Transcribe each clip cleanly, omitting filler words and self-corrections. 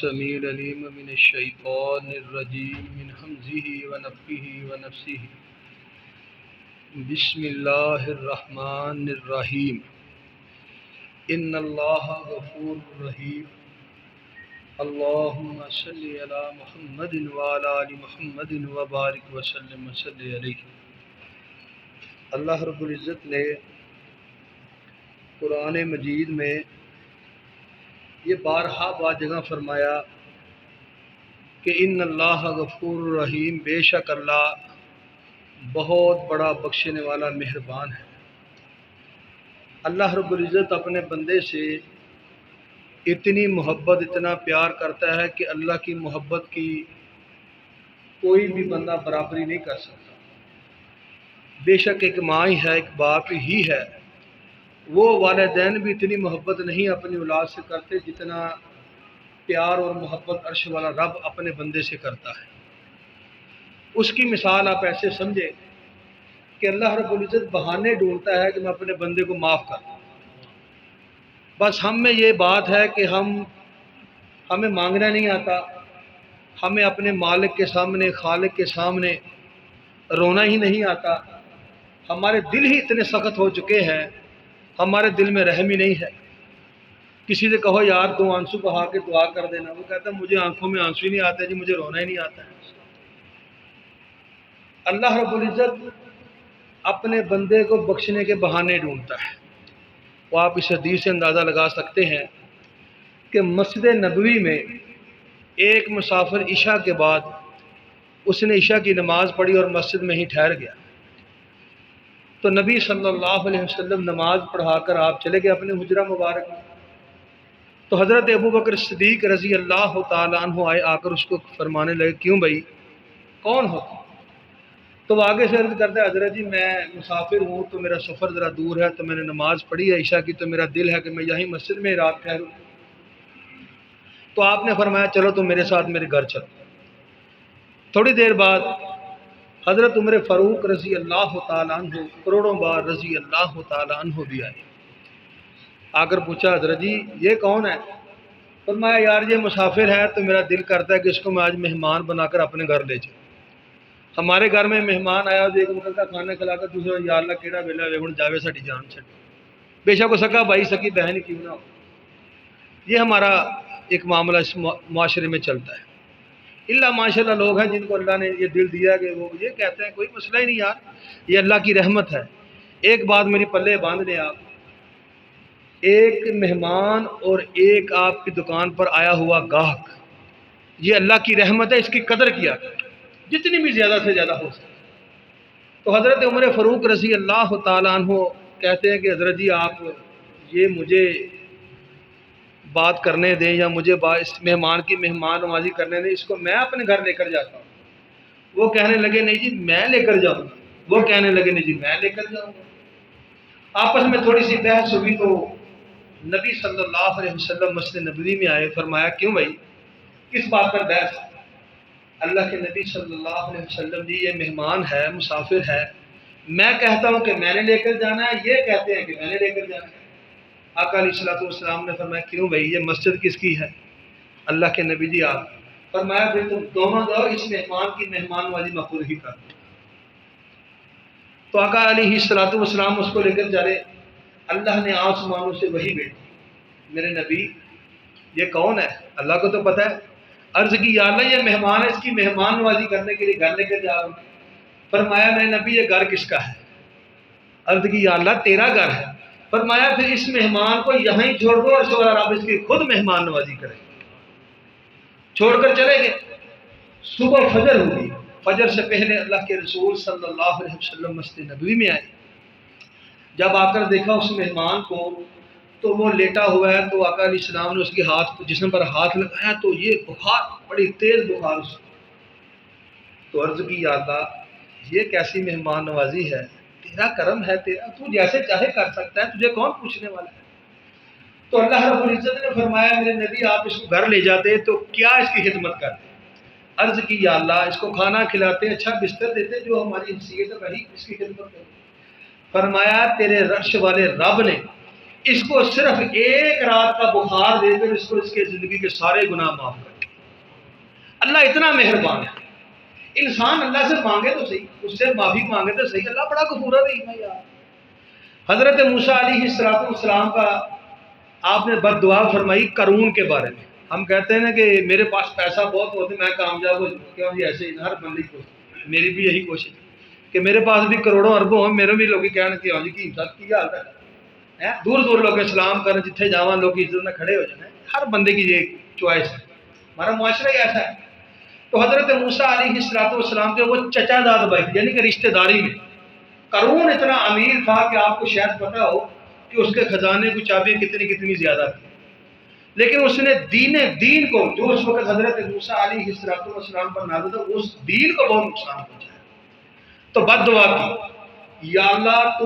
السميع العليم من الشيطان الرجيم من همزه ونفخه ونفسه بسم الله الرحمن الرحيم إن الله غفور رحيم اللهم صل على محمد وعلى آل محمد وبارك وسلم عليه۔ اللہ رب العزت نے قرآن مجید میں یہ بارہا با جگہ فرمایا کہ ان اللہ غفور رحیم، بے شک اللہ بہت بڑا بخشنے والا مہربان ہے۔ اللہ رب العزت اپنے بندے سے اتنی محبت، اتنا پیار کرتا ہے کہ اللہ کی محبت کی کوئی بھی بندہ برابری نہیں کر سکتا۔ بے شک ایک ماں ہی ہے، ایک باپ ہی ہے، وہ والدین بھی اتنی محبت نہیں اپنی اولاد سے کرتے جتنا پیار اور محبت عرش والا رب اپنے بندے سے کرتا ہے۔ اس کی مثال آپ ایسے سمجھے کہ اللہ رب العزت بہانے ڈھونڈتا ہے کہ میں اپنے بندے کو معاف کر دوں۔ بس ہم میں یہ بات ہے کہ ہمیں مانگنا نہیں آتا، ہمیں اپنے مالک کے سامنے، خالق کے سامنے رونا ہی نہیں آتا، ہمارے دل ہی اتنے سخت ہو چکے ہیں، ہمارے دل میں رحم ہی نہیں ہے۔ کسی سے کہو یار تو آنسو بہا کے دعا کر دینا، وہ کہتا ہے مجھے آنکھوں میں آنسو ہی نہیں آتے جی، مجھے رونا ہی نہیں آتا ہے۔ اللہ رب العزت اپنے بندے کو بخشنے کے بہانے ڈھونڈتا ہے۔ وہ آپ اس حدیث سے اندازہ لگا سکتے ہیں کہ مسجد نبوی میں ایک مسافر عشاء کے بعد اس نے عشاء کی نماز پڑھی اور مسجد میں ہی ٹھہر گیا، تو نبی صلی اللہ علیہ وسلم نماز پڑھا کر آپ چلے گئے اپنے حجرہ مبارک میں۔ تو حضرت ابوبکر صدیق رضی اللہ تعالیٰ عنہ آئے، آ کر اس کو فرمانے لگے کیوں بھائی کون ہو؟ تو وہ آگے سے عرض کرتا ہے حضرت جی میں مسافر ہوں، تو میرا سفر ذرا دور ہے، تو میں نے نماز پڑھی ہے عشاء کی، تو میرا دل ہے کہ میں یہیں مسجد میں رات ٹھہروں۔ تو آپ نے فرمایا چلو تم میرے ساتھ میرے گھر چلو۔ تھوڑی دیر بعد حضرت عمر فاروق رضی اللہ تعالیٰ عنہ، کروڑوں بار رضی اللہ تعالیٰ عنہ بھی آئے، آ کر پوچھا حضرت جی یہ کون ہے؟ فرمایا یار یہ مسافر ہے، تو میرا دل کرتا ہے کہ اس کو میں آج مہمان بنا کر اپنے گھر لے جاؤں۔ ہمارے گھر میں مہمان آیا اور ایک وقت کا کھانا کھلا کر دوسرا یا اللہ کیڑا ویلا وے ہن جاوے ساڈی جان چھڈ، بے شک وہ سکا بھائی سکی بہن کیوں نہ ہو۔ یہ ہمارا ایک معاملہ اس معاشرے میں چلتا ہے۔ اللہ ماشاء اللہ لوگ ہیں جن کو اللہ نے یہ دل دیا کہ وہ یہ کہتے ہیں کوئی مسئلہ ہی نہیں یار، یہ اللہ کی رحمت ہے۔ ایک بات میری پلے باندھ لیں آپ، ایک مہمان اور ایک آپ کی دکان پر آیا ہوا گاہک، یہ اللہ کی رحمت ہے، اس کی قدر کیا جتنی بھی زیادہ سے زیادہ ہو سکے۔ تو حضرت عمر فاروق رضی اللہ تعالیٰ عنہ کہتے ہیں کہ حضرت جی آپ یہ مجھے بات کرنے دیں یا مجھے اس مہمان کی مہمان نوازی کرنے دیں، اس کو میں اپنے گھر لے کر جاتا ہوں۔ وہ کہنے لگے نہیں جی میں لے کر جاؤں گا، وہ کہنے لگے نہیں جی میں لے کر جاؤں گا۔ آپس میں تھوڑی سی بحث ہوئی تو نبی صلی اللہ علیہ وسلم مسجد نبوی میں آئے، فرمایا کیوں بھائی کس بات پر بحث؟ اللہ کے نبی صلی اللہ علیہ وسلم جی یہ مہمان ہے، مسافر ہے، میں کہتا ہوں کہ میں نے لے کر جانا ہے، یہ کہتے ہیں کہ میں نے لے کر جانا ہے۔ آقا علیہ الصلوۃ والسلام نے فرمایا کیوں بھائی یہ مسجد کس کی ہے؟ اللہ کے نبی جی آپ۔ فرمایا پھر تم دونوں جاؤ اس مہمان کی مہمان والی مقبول ہی کر۔ تو آقا علیہ الصلوۃ والسلام اس کو لے کر جا رہے، اللہ نے آسمانوں سے وحی بھیجی، میرے نبی یہ کون ہے؟ اللہ کو تو پتہ ہے۔ عرض کی یا اللہ یہ مہمان ہے، اس کی مہمان نوازی کرنے کے لیے گھر لے کر جا رہا ہوں۔ فرمایا میرے نبی یہ گھر کس کا ہے؟ عرض کی یا اللہ تیرا گھر ہے۔ فرمایا پھر اس مہمان کو یہاں ہی چھوڑ دو اور سوال آپ اس کی خود مہمان نوازی کریں۔ چھوڑ کر چلے گئے۔ صبح فجر ہوئی، فجر سے پہلے اللہ کے رسول صلی اللہ علیہ وسلم مسجد نبوی میں آئے۔ جب آ کر دیکھا اس مہمان کو تو وہ لیٹا ہوا ہے، تو آقا علیہ السلام نے اس کے جسم پر ہاتھ لگایا تو یہ بخار، بڑی تیز بخار اس کو۔ تو عرض کی یا اللہ یہ کیسی مہمان نوازی ہے، تیرا کرم ہے، تیرا تو جیسے چاہے کر سکتا ہے، تجھے کون پوچھنے والا ہے؟ تو اللہ رب العزت نے فرمایا میرے نبی آپ اس کو گھر لے جاتے تو کیا اس کی خدمت کرتے؟ عرض کی یا اللہ اس کو کھانا کھلاتے، اچھا بستر دیتے، جو ہماری حیثیت ہے وہی اس کی خدمت کرتے۔ فرمایا تیرے عرش والے رب نے اس کو صرف ایک رات کا بخار دے کر اس کو اس کے زندگی کے سارے گناہ معاف کر دے۔ اللہ اتنا مہربان ہے۔ انسان اللہ سے مانگے تو صحیح، اس سے معافی مانگے تو صحیح، اللہ بڑا غفور رحیم ہے یار۔ حضرت موسیٰ علیہ السلام کا آپ نے بد دعا فرمائی قارون کے بارے میں۔ ہم کہتے ہیں نا کہ میرے پاس پیسہ بہت ہوتے میں کامیاب ہو جاؤں، کیوں جی ایسے ہی ہر بندے کو، میری بھی یہی کوشش کہ میرے پاس بھی کروڑوں اربوں ہوں، میرے بھی لوگ کہنے کہ ہاں جی کی عزت کی حال ہے، دور دور لوگ سلام کریں، جتنے جاواں لوگ عزت میں کھڑے ہو جائیں، ہر بندے کی یہ چوائس ہے، ہمارا معاشرہ ہی ایسا ہے۔ تو حضرت موسیٰ علیہ السلام کے وہ چچا داد بھائی یعنی کہ رشتہ داری میں قارون اتنا امیر تھا کہ آپ کو شاید پتا ہو کہ اس کے خزانے کی چابیاں کتنی زیادہ تھیں، لیکن اس نے دین کو جو اس وقت حضرت موسیٰ علیہ السلام پر نازل تھا اس دین کو بہت نقصان پہنچایا۔ تو بد دعا کی، یا اللہ تو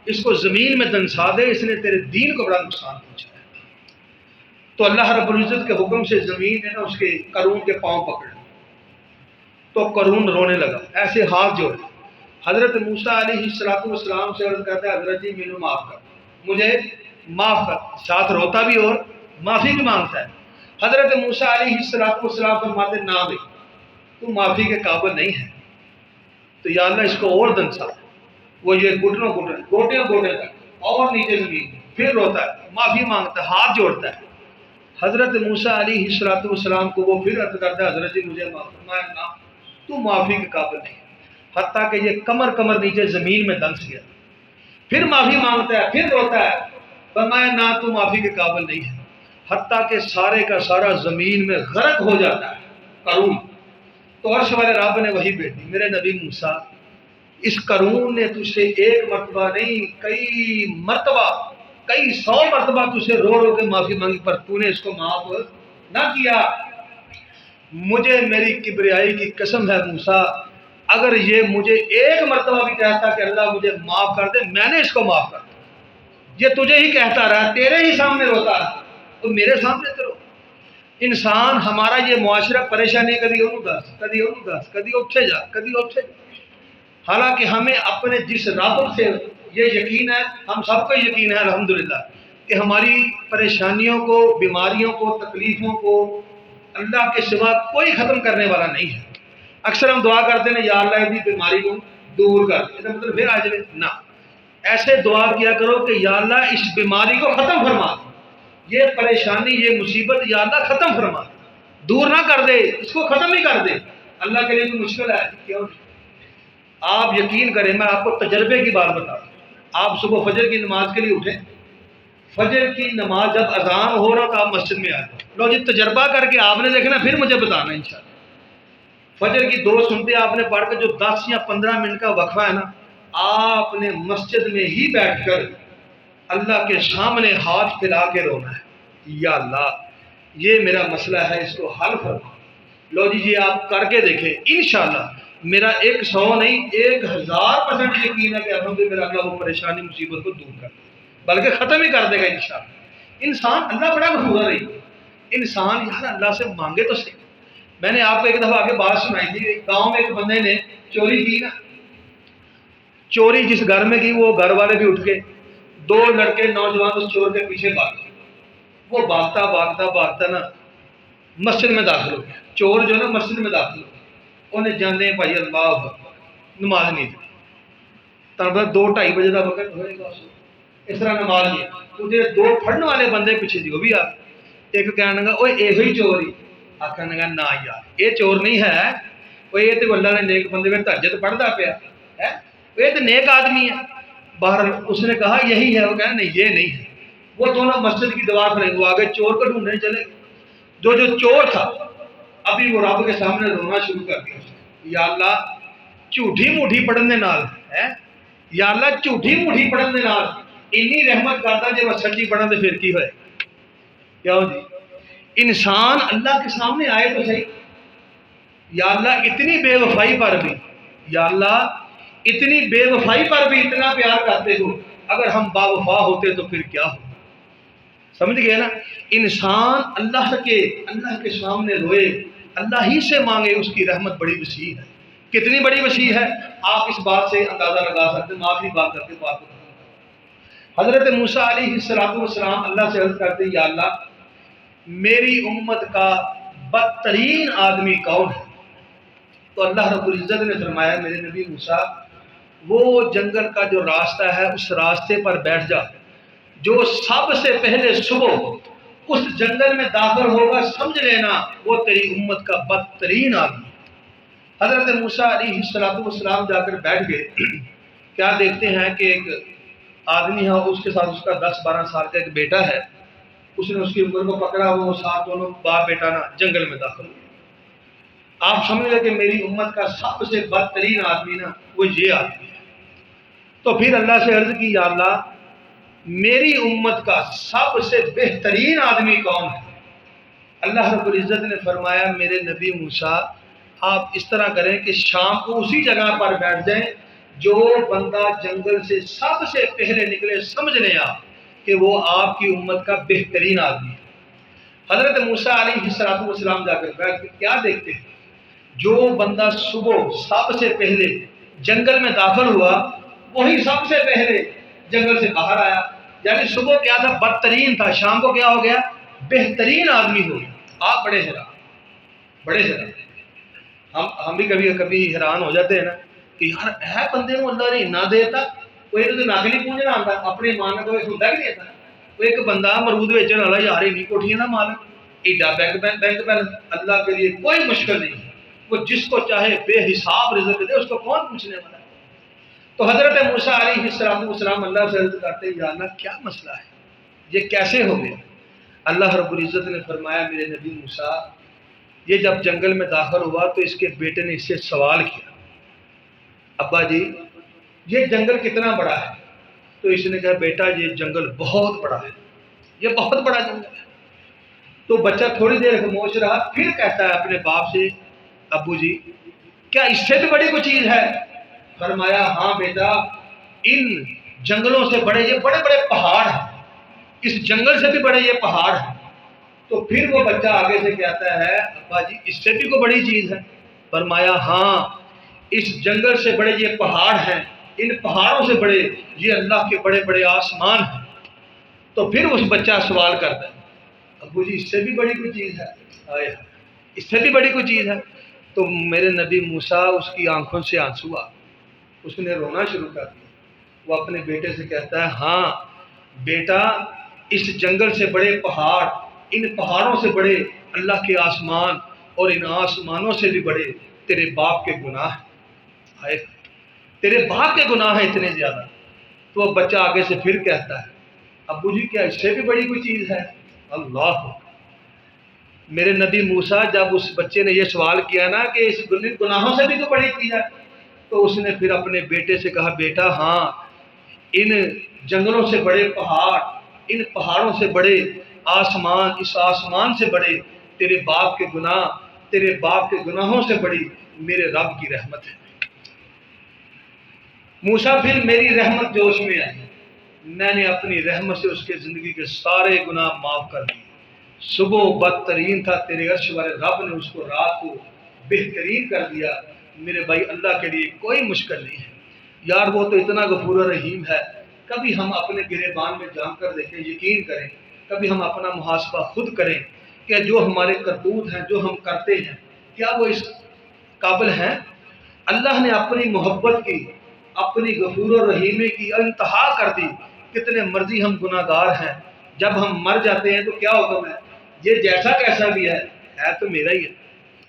اس کو زمین میں دنسا دے، اس نے تیرے دین کو بڑا نقصان پہنچایا۔ تو اللہ رب العزت کے حکم سے زمین نے نا اس کے قارون کے پاؤں پکڑے، تو قارون رونے لگا، ایسے ہاتھ جوڑے، حضرت موسیٰ علیہ السلام سے عرض کرتا ہے حضرت جی مجھے معاف کر، مجھے معاف کر، ساتھ روتا بھی اور معافی بھی مانگتا ہے۔ حضرت موسیٰ علیہ السلام فرماتے نہ بھائی تو معافی کے قابل نہیں ہے، تو یا اللہ اس کو اور دنسا۔ وہ یہ گھٹنے تک اور نیچے زمین، پھر روتا ہے، معافی مانگتا ہے، ہاتھ جوڑتا ہے۔ حضرت موسیٰ علیہ السلام کو وہ پھر عرض کرتا ہے حضرت جی مجھے معاف فرمایا نہ تو معافی کے قابل نہیں، حتیٰ کہ یہ کمر نیچے زمین میں دنس گیا، پھر معافی مانگتا ہے، پھر روتا ہے، فرمایا نہ تو معافی کے قابل نہیں ہے، حتیٰ کہ سارے کا سارا زمین میں غرق ہو جاتا ہے قارون۔ تو عرش والے رب نے وہی بھیج دی، میرے نبی موسیٰ اس قارون نے تجھ سے ایک مرتبہ نہیں کئی سو مرتبہ تجھ سے رو کے معافی مانگی، پر تو نے اس کو معاف نہ کیا۔ مجھے میری کبریائی کی قسم ہے موسیٰ، اگر یہ مجھے ایک مرتبہ بھی کہتا کہ اللہ مجھے معاف کر دے، میں نے اس کو معاف کر دیا۔ یہ تجھے ہی کہتا رہا، تیرے ہی سامنے روتا رہا، تو میرے سامنے تو رو۔ انسان ہمارا یہ معاشرہ پریشانی کبھی اٹھے جا، حالانکہ ہمیں اپنے جس رب سے یہ یقین ہے، ہم سب کو یقین ہے الحمدللہ کہ ہماری پریشانیوں کو، بیماریوں کو، تکلیفوں کو اللہ کے سوا کوئی ختم کرنے والا نہیں ہے۔ اکثر ہم دعا کرتے ہیں یا اللہ اس بیماری کو دور کر، اس کا مطلب پھر آ جائے نہ، ایسے دعا کیا کرو کہ یا اللہ اس بیماری کو ختم فرما، یہ پریشانی یہ مصیبت یا اللہ ختم فرما، دور نہ کر دے، اس کو ختم ہی کر دے۔ اللہ کے لیے کوئی مشکل ہے کیوں؟ آپ یقین کریں، میں آپ کو تجربے کی بات بتا دوں، آپ صبح فجر کی نماز کے لیے اٹھیں، فجر کی نماز جب اذان ہو رہا تو آپ مسجد میں آئے، لو جی تجربہ کر کے آپ نے دیکھنا پھر مجھے بتانا انشاءاللہ۔ فجر کی 2 سنتے آپ نے پڑھ کے جو 10 یا 15 منٹ کا وقفہ ہے نا، آپ نے مسجد میں ہی بیٹھ کر اللہ کے سامنے ہاتھ پھیلا کے رونا ہے، یا اللہ یہ میرا مسئلہ ہے، اس کو حل فرما۔ لو جی یہ آپ کر کے دیکھیں، انشاءاللہ میرا 100 نہیں 1000% یقین ہے کہ الحمدللہ اللہ وہ پریشانی مصیبت کو دور کر دے، بلکہ ختم ہی کر دے گا انشاءاللہ۔ انسان اللہ بڑا غفور رہی، انسان یار اللہ سے مانگے تو صحیح۔ میں نے آپ کو ایک دفعہ آگے بات سنائی تھی، گاؤں میں ایک بندے نے چوری کی نا، چوری جس گھر میں کی وہ گھر والے بھی اٹھ کے 2 لڑکے نوجوان اس چور کے پیچھے بھاگے، وہ بھاگتا نا مسجد میں داخل ہو گیا، چور جو نا مسجد میں داخل ہو گیا، انہیں جانے بھائی اللہ اکبر، نماز نہیں تھی، تب 2-2:30 بجے کا وقت ہوئے گا، اس طرح نماز نہیں، تو جو 2 پڑھنے والے بندے پیچھے تھی وہ بھی آ، ایک کہنے لگا اوے یہ ہی چور ہی، آخر لگا نہ یار یہ چور نہیں ہے، وہ یہ تو اللہ نے نیک بندے میں تہجد پڑھتا پیا ہے، یہ تو نیک آدمی ہے۔ باہر اس نے کہا یہی ہے، وہ کہنا نہیں یہ نہیں ہے۔ وہ دونوں مسجد کی دیوار پر وہ آگے چور کو ڈھونڈنے چلے، جو چور تھا ابھی وہ رب کے سامنے رونا شروع کر دیا، یا اللہ جھوٹھی موٹھی پڑھن دے نال ہے، یا اللہ جھوٹھی موٹھی پڑھن دے نال انی رحمت کرتا جب وہ سچی پڑھن دے پھر کی ہوئے کیا جی؟ انسان اللہ کے سامنے آئے تو صحیح، یا اللہ اتنی بے وفائی پر بھی، یا اللہ اتنی بے وفائی پر بھی اتنا پیار کرتے ہو، اگر ہم با وفا ہوتے تو پھر کیا ہو؟ سمجھ گئے نا؟ انسان اللہ کے سامنے روئے، اللہ ہی سے مانگے، اس کی رحمت بڑی وسیع ہے۔ کتنی بڑی وسیع ہے آپ اس بات سے اندازہ لگا سکتے ہیں۔ معافی بات کر کے بات کو ختم کریں۔ حضرت موسیٰ علیہ السلام اللہ سے عرض کرتے یا اللہ میری امت کا بدترین آدمی کون ہے؟ تو اللہ رب العزت نے فرمایا میرے نبی موسیٰ وہ جنگل کا جو راستہ ہے اس راستے پر بیٹھ جا، جو سب سے پہلے صبح اس جنگل میں داخل ہوگا سمجھ لینا وہ تیری امت کا بدترین آدمی۔ حضرت موسیٰ علیہ السلام جا کر بیٹھ گئے۔ کیا دیکھتے ہیں کہ ایک آدمی ہے، اس کے ساتھ اس کا 10-12 سال کا ایک بیٹا ہے، اس نے اس کی عمر کو پکڑا، وہ ساتھ دونوں باپ بیٹا نا جنگل میں داخل ہوئے۔ آپ سمجھ لیں کہ میری امت کا سب سے بدترین آدمی نا وہ یہ آدمی ہے۔ تو پھر اللہ سے عرض کی یا اللہ میری امت کا سب سے بہترین آدمی کون ہے؟ اللہ رب العزت نے فرمایا میرے نبی موسیٰ آپ اس طرح کریں کہ شام کو اسی جگہ پر بیٹھ جائیں جو بندہ جنگل سے سب سے پہلے نکلے سمجھ لیں آپ کہ وہ آپ کی امت کا بہترین آدمی ہے۔ حضرت موسیٰ علیہ السلام جا کر بیٹھ کے کیا دیکھتے ہیں؟ جو بندہ صبح سب سے پہلے جنگل میں داخل ہوا وہی سب سے پہلے جنگل سے باہر آیا، یعنی صبح کیا تھا بدترین تھا، شام کو کیا ہو گیا بہترین آدمی ہو گیا۔ آپ بڑے حیران ہم بھی کبھی حیران ہو جاتے ہیں نا کہ یار ہے بندے کو اللہ نے نہ دیتا، کوئی تو نگ نہیں پہنچنا آتا اپنی مان کو سنتا بھی نہیں تھا۔ وہ ایک بندہ مرود بیچنے والا یار نہیں کوٹھیاں نہ مالک ایڈا بینک بیلنس، اللہ کے لیے کوئی مشکل نہیں ہے، وہ جس کو چاہے بے حساب رزق دے، اس کو کون پوچھنے والا ہے؟ تو حضرت موسیٰ علیہ السلام اللہ سے عرض کرتے یا اللہ کیا مسئلہ ہے، یہ کیسے ہو گیا؟ اللہ رب العزت نے فرمایا میرے نبی موسیٰ یہ جب جنگل میں داخل ہوا تو اس کے بیٹے نے اس سے سوال کیا ابا جی یہ جنگل کتنا بڑا ہے؟ تو اس نے کہا بیٹا یہ جنگل بہت بڑا ہے، یہ بہت بڑا جنگل ہے۔ تو بچہ تھوڑی دیر خاموش رہا، پھر کہتا ہے اپنے باپ سے ابو جی کیا اس سے بھی بڑی کوئی چیز ہے؟ فرمایا ہاں بیٹا ان جنگلوں سے بڑے یہ بڑے بڑے پہاڑ ہیں، اس جنگل سے بھی بڑے یہ پہاڑ ہیں۔ تو پھر وہ بچہ آگے سے کہتا ہے ابا جی اس سے بھی کوئی بڑی چیز ہے؟ فرمایا ہاں اس جنگل سے بڑے یہ پہاڑ ہیں، ان پہاڑوں سے بڑے یہ اللہ کے بڑے بڑے آسمان ہیں۔ تو پھر اس بچہ سوال کرتا ہے ابو جی اس سے بھی بڑی کوئی چیز ہے؟ اس سے بھی بڑی کوئی چیز ہے؟ تو میرے نبی موسیٰ اس کی آنکھوں سے آنسو آ، اس نے رونا شروع کر دیا۔ وہ اپنے بیٹے سے کہتا ہے ہاں بیٹا اس جنگل سے بڑے پہاڑ، ان پہاڑوں سے بڑے اللہ کے آسمان، اور ان آسمانوں سے بھی بڑے تیرے باپ کے گناہ ہیں، تیرے باپ کے گناہ ہیں اتنے زیادہ۔ تو وہ بچہ آگے سے پھر کہتا ہے ابو جی کیا اس سے بھی بڑی کوئی چیز ہے؟ اللہ میرے نبی موسیٰ جب اس بچے نے یہ سوال کیا نا کہ اس گناہوں سے بھی تو بڑی چیز ہے، تو اس نے پھر اپنے بیٹے سے کہا بیٹا ہاں ان جنگلوں سے بڑے پہاڑ، ان پہاڑوں سے بڑے آسمان، اس آسمان سے بڑے تیرے باپ کے گناہ، تیرے باپ کے گناہوں سے بڑی میرے رب کی رحمت ہے۔ موسیٰ پھر میری رحمت جوش میں آئی، میں نے اپنی رحمت سے اس کے زندگی کے سارے گناہ معاف کر دیے۔ صبح بدترین تھا، تیرے عرش والے رب نے اس کو رات کو بہترین کر دیا۔ میرے بھائی اللہ کے لیے کوئی مشکل نہیں ہے یار، وہ تو اتنا غفور و رحیم ہے۔ کبھی ہم اپنے گریبان میں جان کر دیکھیں، یقین کریں، کبھی ہم اپنا محاسبہ خود کریں کہ جو ہمارے کرتوت ہیں، جو ہم کرتے ہیں، کیا وہ اس قابل ہیں؟ اللہ نے اپنی محبت کی، اپنی غفور و رحیمی کی انتہا کر دی۔ کتنے مرضی ہم گناہ گار ہیں، جب ہم مر جاتے ہیں تو کیا حکم ہے؟ یہ جیسا کیسا بھی ہے تو میرا ہی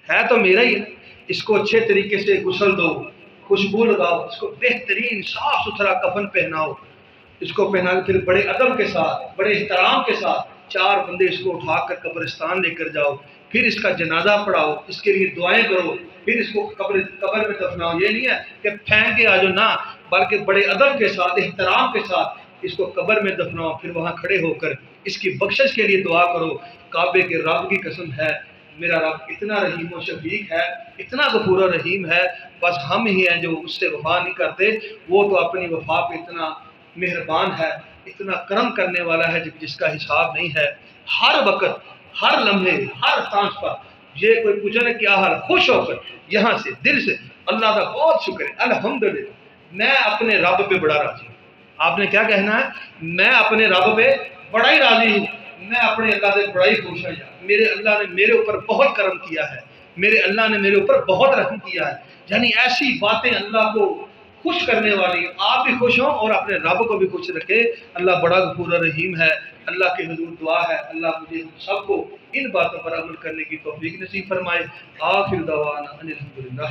ہے تو میرا ہی ہے، اس کو اچھے طریقے سے غسل دو، خوشبو لگاؤ، اس کو بہترین صاف ستھرا کفن پہناؤ، اس کو پہنا کے پھر بڑے ادب کے ساتھ، بڑے احترام کے ساتھ 4 بندے اس کو اٹھا کر قبرستان لے کر جاؤ، پھر اس کا جنازہ پڑھاؤ، اس کے لیے دعائیں کرو، پھر اس کو قبر میں دفناؤ۔ یہ نہیں ہے کہ پھینک کے آ جاؤ، نہ، بلکہ بڑے ادب کے ساتھ، احترام کے ساتھ اس کو قبر میں دفناؤ، پھر وہاں کھڑے ہو کر اس کی بخشش کے لیے دعا کرو۔ کعبے کے رب کی قسم ہے، میرا رب اتنا رحیم و شفیق ہے، اتنا غفور و رحیم ہے، بس ہم ہی ہیں جو اس سے وفا نہیں کرتے۔ وہ تو اپنی وفا پہ اتنا مہربان ہے، اتنا کرم کرنے والا ہے جس کا حساب نہیں ہے۔ ہر وقت، ہر لمحے، ہر سانس پر یہ کوئی پوچھے نا کیا حال، خوش ہو کر یہاں سے دل سے اللہ کا بہت شکر ہے، الحمدللہ میں اپنے رب پہ بڑا راضی ہوں، آپ نے کیا کہنا ہے؟ میں اپنے رب پہ بڑا ہی راضی ہوں، میں اپنے اللہ سے بڑا ہی خوش ہوں، میرے اللہ نے میرے اوپر بہت کرم کیا ہے، میرے اللہ نے میرے اوپر بہت رحم کیا ہے۔ یعنی ایسی باتیں اللہ کو خوش کرنے والی، آپ بھی خوش ہوں اور اپنے رب کو بھی خوش رکھے۔ اللہ بڑا غفور رحیم ہے۔ اللہ کے حضور دعا ہے اللہ مجھے ہم سب کو ان باتوں پر عمل کرنے کی توفیق نصیب فرمائے۔ آخر دعوانا ان الحمدللہ۔